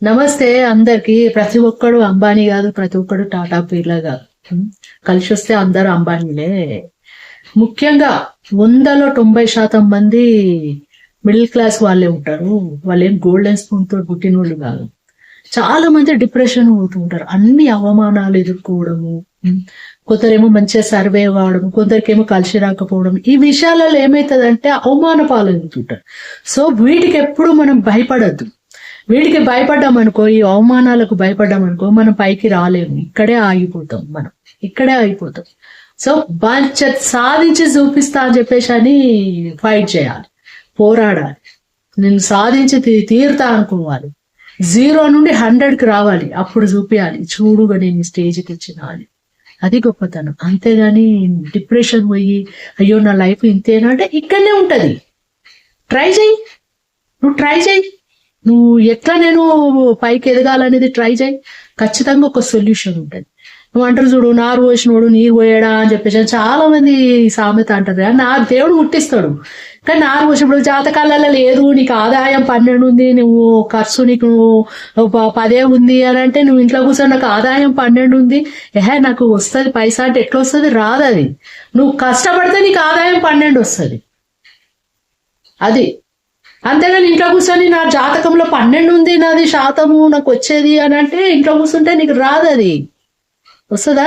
నమస్తే అందరికి. ప్రతి ఒక్కడు అంబానీ కాదు, ప్రతి ఒక్కడు టాటా బిర్లా కాదు. కలిసి వస్తే అందరూ అంబానీలే. ముఖ్యంగా 100లో 90% మంది మిడిల్ క్లాస్ వాళ్ళే ఉంటారు. వాళ్ళేం గోల్డెన్ స్పూన్ తో పుట్టిన వాళ్ళు కాదు. చాలా మంది డిప్రెషన్ అవుతుంటారు, అన్ని అవమానాలు ఎదుర్కోవడము. కొందరేమో మంచిగా సర్వే అవ్వడం, కొందరికేమో కలిసి రాకపోవడం. ఈ విషయాలలో ఏమవుతుందంటే అవమాన పాలవుతుంటారు. సో వీటికి ఎప్పుడు మనం భయపడద్దు. వీటికి భయపడ్డామనుకో, ఈ అవమానాలకు భయపడ్డామనుకో, మనం పైకి రాలేము. ఇక్కడే ఆగిపోతాం. ఇక్కడే ఆగిపోతాం. సో బాధ్యత సాధించి చూపిస్తా అని చెప్పేసి అని ఫైట్ చేయాలి, పోరాడాలి. నేను సాధించి తీరుతా అనుకోవాలి. 0 నుండి 100కి రావాలి. అప్పుడు చూపించాలి, చూడుగా నేను స్టేజ్కి వచ్చిన అని. అది గొప్పతనం. అంతేగాని డిప్రెషన్ పోయి అయ్యో నా లైఫ్ ఇంతేనా అంటే ఇక్కడనే ఉంటది. ట్రై చేయి, నువ్వు ట్రై చేయి. నువ్వు ఎట్లా నేను పైకి ఎదగాలనేది ట్రై చేయి. ఖచ్చితంగా ఒక సొల్యూషన్ ఉంటుంది. నువ్వు అంటారు చూడు, నారు పోసినోడు నీరు పోయాడా అని చెప్పేసి చాలా మంది సామెత అంటారు. నా దేవుడు ముట్టిస్తాడు, కానీ నారు పోసినప్పుడు జాతకాలలో లేదు, నీకు ఆదాయం 12 ఉంది, నువ్వు ఖర్చు నీకు 10 ఉంది అని అంటే, నువ్వు ఇంట్లో కూర్చొని నాకు ఆదాయం 12 ఉంది, నాకు వస్తుంది పైసా అంటే ఎట్లా వస్తుంది? రాదు. అది నువ్వు కష్టపడితే నీకు ఆదాయం 12 వస్తుంది. అది అంతేగాని ఇంట్లో కూర్చొని నా జాతకంలో 12 ఉంది, నాది శాతము నాకు వచ్చేది అని అంటే ఇంట్లో కూర్చుంటే నీకు రాదు. అది వస్తుందా?